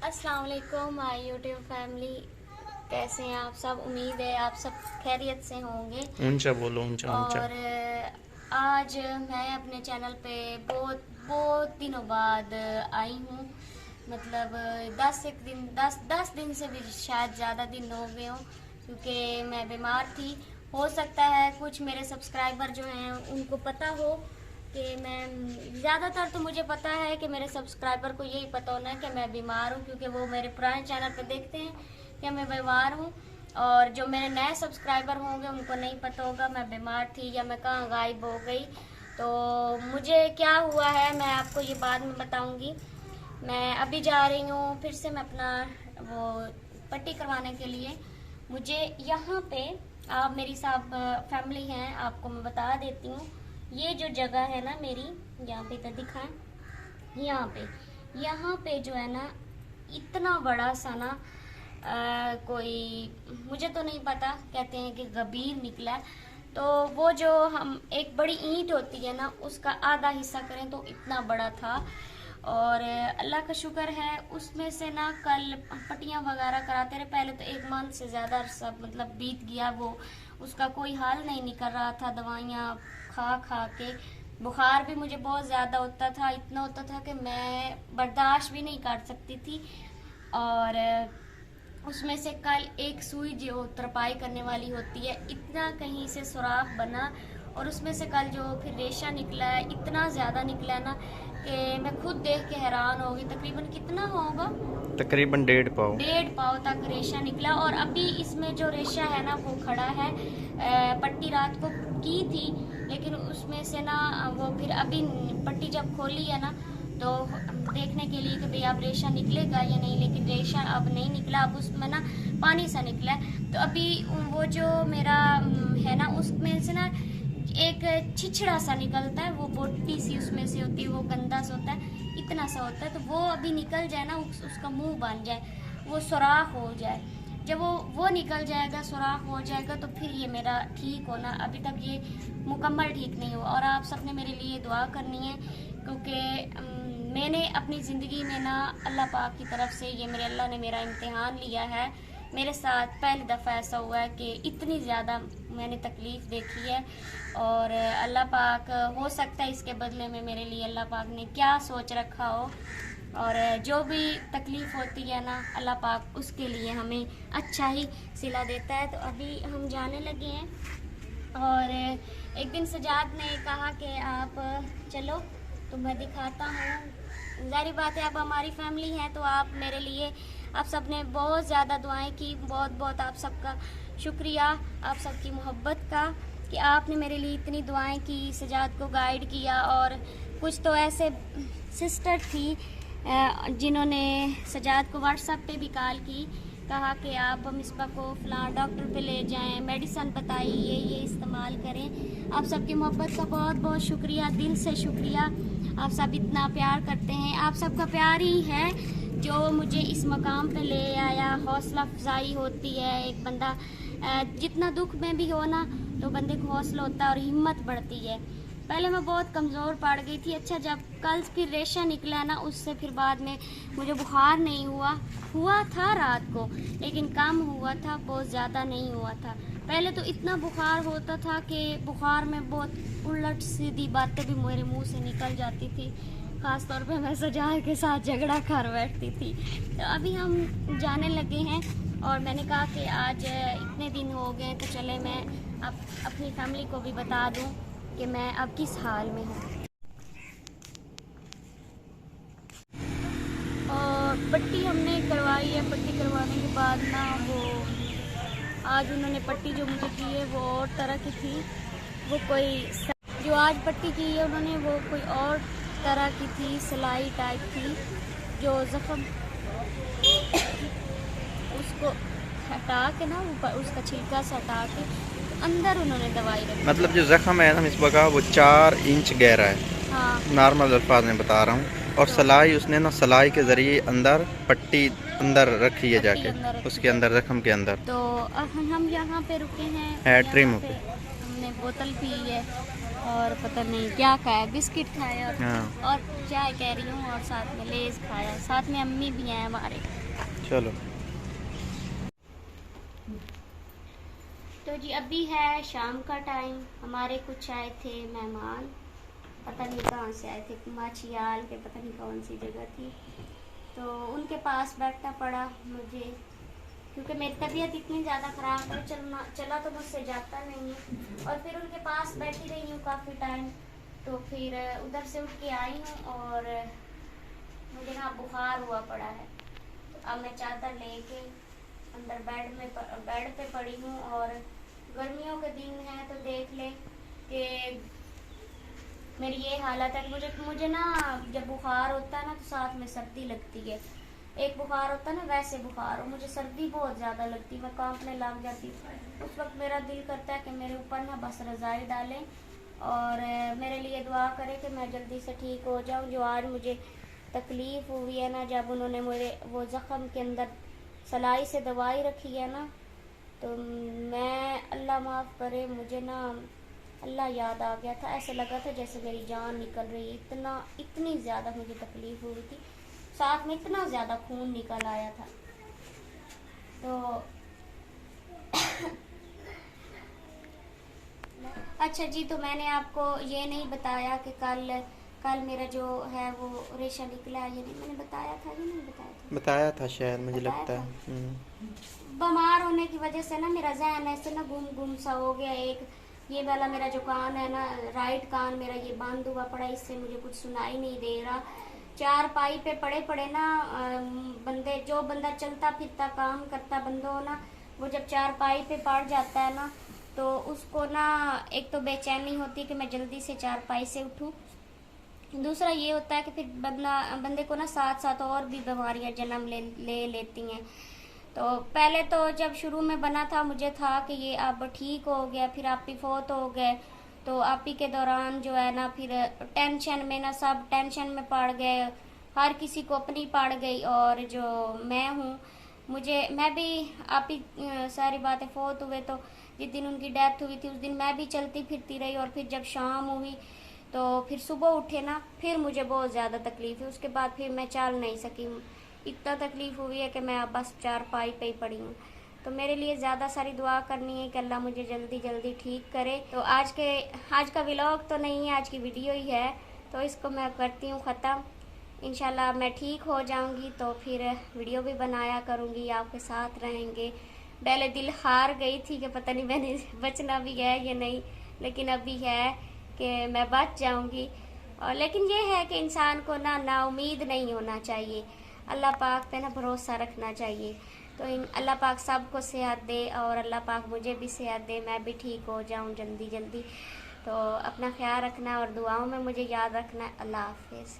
अस्सलाम वालेकुम my YouTube family. कैसे हैं आप सब? उम्मीद है आप सब खैरियत से होंगे। ऊंचा बोलो, ऊंचा ऊंचा। और आज मैं अपने चैनल पे बहुत बहुत दिनों बाद आई हूँ। मतलब 10 दिन से भी शायद ज़्यादा दिन हो गए हों, क्योंकि मैं बीमार थी। हो सकता है कुछ मेरे सब्सक्राइबर जो हैं उनको पता हो कि मैं, ज़्यादातर तो मुझे पता है कि मेरे सब्सक्राइबर को यही पता होना है कि मैं बीमार हूँ, क्योंकि वो मेरे पुराने चैनल पे देखते हैं कि मैं बीमार हूँ। और जो मेरे नए सब्सक्राइबर होंगे उनको नहीं पता होगा मैं बीमार थी या मैं कहाँ गायब हो गई। तो मुझे क्या हुआ है मैं आपको ये बाद में बताऊँगी। मैं अभी जा रही हूँ फिर से मैं अपना वो पट्टी करवाने के लिए। मुझे यहाँ पे, आप मेरी सब फैमिली हैं, आपको मैं बता देती हूँ। ये जो जगह है ना मेरी, यहाँ पे इधर दिखाएं, यहाँ पे जो है ना इतना बड़ा सा ना कोई, मुझे तो नहीं पता, कहते हैं कि गबीर निकला है। तो वो जो हम एक बड़ी ईंट होती है ना उसका आधा हिस्सा करें तो इतना बड़ा था। और अल्लाह का शुक्र है उसमें से ना कल पट्टियाँ वगैरह कराते रहे। पहले तो 1 मंथ से ज़्यादा सब मतलब बीत गया, वो उसका कोई हाल नहीं निकल रहा था। दवाइयाँ खा खा के बुखार भी मुझे बहुत ज़्यादा होता था, इतना होता था कि मैं बर्दाश्त भी नहीं कर सकती थी। और उसमें से कल एक सुई जो तरपाई करने वाली होती है, इतना कहीं से सुराख बना और उसमें से कल जो फिर रेशा निकला है, इतना ज़्यादा निकला है ना कि मैं खुद देख के हैरान हो गई। तकरीबन कितना होगा, तकरीबन 1.5 पाव। 1.5 पाव तक रेशा निकला। और अभी इसमें जो रेशा है ना वो खड़ा है। पट्टी रात को की थी लेकिन उसमें से ना वो फिर अभी पट्टी जब खोली है ना तो देखने के लिए कि भाई अब रेशा निकलेगा या नहीं, लेकिन रेशा अब नहीं निकला। अब उसमें ना पानी सा निकला है। तो अभी वो जो मेरा है ना उसमें से ना एक छिछड़ा सा निकलता है, वो बोटी सी उसमें से होती है, वो गंदा सा होता है, इतना सा होता है। तो वो अभी निकल जाए ना, उसका मुंह बन जाए, वो सुराख हो जाए। जब वो निकल जाएगा, सुराख हो जाएगा, तो फिर ये मेरा ठीक होना। अभी तक ये मुकम्मल ठीक नहीं हुआ। और आप सबने मेरे लिए दुआ करनी है, क्योंकि मैंने अपनी ज़िंदगी में ना अल्लाह पाक की तरफ से ये मेरे अल्लाह ने मेरा इम्तिहान लिया है। मेरे साथ पहली दफ़ा ऐसा हुआ है कि इतनी ज़्यादा मैंने तकलीफ़ देखी है। और अल्लाह पाक, हो सकता है इसके बदले में मेरे लिए अल्लाह पाक ने क्या सोच रखा हो। और जो भी तकलीफ़ होती है ना अल्लाह पाक उसके लिए हमें अच्छा ही सिला देता है। तो अभी हम जाने लगे हैं। और एक दिन सजाद ने कहा कि आप चलो तो मैं दिखाता हूँ। ज़ाहिर बात है आप हमारी फैमिली हैं तो आप मेरे लिए, आप सब ने बहुत ज़्यादा दुआएं की। बहुत बहुत आप सबका शुक्रिया, आप सबकी मोहब्बत का, कि आपने मेरे लिए इतनी दुआएं की, सजाद को गाइड किया। और कुछ तो ऐसे सिस्टर थी जिन्होंने सजाद को व्हाट्सएप पे भी कॉल की, कहा कि आप मिसबा को फ़लाँ डॉक्टर पे ले जाएं, मेडिसन बताइए, ये इस्तेमाल करें। आप सबकी मोहब्बत का बहुत बहुत शुक्रिया, दिल से शुक्रिया। आप सब इतना प्यार करते हैं, आप सबका प्यार ही है जो मुझे इस मकाम पे ले आया। हौसला अफजाई होती है, एक बंदा जितना दुख में भी हो ना तो बंदे को हौसला होता है और हिम्मत बढ़ती है। पहले मैं बहुत कमज़ोर पड़ गई थी। अच्छा, जब कल फिर रेशा निकला ना उससे फिर बाद में मुझे बुखार नहीं हुआ था रात को, लेकिन कम हुआ था, बहुत ज़्यादा नहीं हुआ था। पहले तो इतना बुखार होता था कि बुखार में बहुत उलट सीधी बातें भी मेरे मुंह से निकल जाती थी। ख़ास तौर पे मैं सजाद के साथ झगड़ा कर बैठती थी। तो अभी हम जाने लगे हैं और मैंने कहा कि आज इतने दिन हो गए तो चले मैं अब अपनी फैमिली को भी बता दूं कि मैं अब किस हाल में हूँ। और पट्टी हमने करवाई है। पट्टी करवाने के बाद ना वो आज उन्होंने पट्टी जो मुझे की है वो और तरह की थी। वो कोई जो आज पट्टी की है उन्होंने वो कोई और तरह की थी, सिलाई टाइप थी। जो ज़ख्म उसको हटा के ना ऊपर उसका छिलका से हटा के अंदर उन्होंने दवाई रखी। मतलब जो जख्म है ना इस बका वो 4 इंच गहरा है। हाँ, नॉर्मल अल्फाज में बता रहा हूँ। और तो सलाई उसने ना सलाई के ज़रिए अंदर पट्टी अंदर रखी है जाके, उसके अंदर जख्म के अंदर। तो हम यहाँ पे रुके हैं, है यहाँ ट्रिम पे हमने बोतल पी है और पता नहीं क्या खाया, बिस्किट खाया हाँ। और चाय कह रही हूँ, और साथ में लेज खाया, साथ में अम्मी भी हैं हमारे। चलो। तो जी अभी है शाम का टाइम, हमारे कुछ आए थे मेहमान, पता नहीं कहाँ से आए थे, माछियाल के पता नहीं कौन सी जगह थी, तो उनके पास बैठना पड़ा मुझे, क्योंकि मेरी तबीयत इतनी ज़्यादा ख़राब है, चला तो मुझसे जाता नहीं है, और फिर उनके पास बैठी रही हूँ काफ़ी टाइम, तो फिर उधर से उठ के आई हूँ और मुझे ना बुखार हुआ पड़ा है। तो अब मैं चादर लेके अंदर बेड पे पड़ी हूँ, और गर्मियों के दिन है तो देख ले कि मेरी ये हालत है। मुझे ना जब बुखार होता है ना तो साथ में सर्दी लगती है, एक बुखार होता है ना वैसे बुखार, और मुझे सर्दी बहुत ज़्यादा लगती है, मैं कांपने लग जाती हूँ। उस वक्त मेरा दिल करता है कि मेरे ऊपर ना बस रज़ाई डालें और मेरे लिए दुआ करें कि मैं जल्दी से ठीक हो जाऊँ। जो आज मुझे तकलीफ़ हुई है ना, जब उन्होंने मेरे वो ज़ख़म के अंदर सलाई से दवाई रखी है ना, तो मैं अल्लाह माफ़ करे, मुझे ना अल्लाह याद आ गया था, ऐसे लगा था जैसे मेरी जान निकल रही है, इतनी ज़्यादा मुझे तकलीफ़ हुई थी, साथ में इतना ज़्यादा खून निकल आया था। तो अच्छा जी, तो मैंने आपको ये नहीं बताया कि कल मेरा जो है वो रेशा निकला है, ये नहीं मैंने बताया था, ये नहीं बताया था, बताया था शायद, मुझे बताया लगता था। है। बीमार होने की वजह से ना मेरा जहन ऐसे ना गुम सा हो गया, एक ये वाला मेरा जो कान है ना, राइट कान मेरा ये बंद हुआ पड़ा, इससे मुझे कुछ सुनाई नहीं दे रहा। चार पाई पे पड़े ना बंदे, जो बंदा चलता फिरता काम करता बंदो ना, वो जब चार पाई पे पड़ जाता है ना, तो उसको ना एक तो बेचैनी होती है कि मैं जल्दी से चार पाई से उठूं, दूसरा ये होता है कि फिर बंदे को ना साथ साथ और भी बीमारियां जन्म ले लेती हैं। तो पहले तो जब शुरू में बना था मुझे था कि ये अब ठीक हो गया, फिर आप ही फोत हो गए, तो आप ही के दौरान जो है ना फिर टेंशन में ना सब टेंशन में पड़ गए, हर किसी को अपनी पड़ गई, और जो मैं हूँ मैं भी आप ही सारी बातें फोत हुए, तो जिस दिन उनकी डेथ हुई थी उस दिन मैं भी चलती फिरती रही, और फिर जब शाम हुई तो फिर सुबह उठे ना, फिर मुझे बहुत ज़्यादा तकलीफ है, उसके बाद फिर मैं चल नहीं सकी, इतना तकलीफ हुई है कि मैं अब बस चार पाई पे ही पड़ी हूँ। तो मेरे लिए ज़्यादा सारी दुआ करनी है कि अल्लाह मुझे जल्दी जल्दी ठीक करे। तो आज का व्लॉग तो नहीं है, आज की वीडियो ही है, तो इसको मैं करती हूँ ख़त्म। इंशाल्लाह मैं ठीक हो जाऊँगी तो फिर वीडियो भी बनाया करूँगी, आपके साथ रहेंगे। पहले दिल हार गई थी कि पता नहीं मैंने बचना भी है या नहीं, लेकिन अभी है कि मैं बच जाऊँगी। और लेकिन ये है कि इंसान को ना उम्मीद नहीं होना चाहिए, अल्लाह पाक पे ना भरोसा रखना चाहिए। तो अल्लाह पाक सबको सेहत दे, और अल्लाह पाक मुझे भी सेहत दे, मैं भी ठीक हो जाऊँ जल्दी जल्दी। तो अपना ख्याल रखना और दुआओं में मुझे याद रखना। अल्लाह हाफिज़।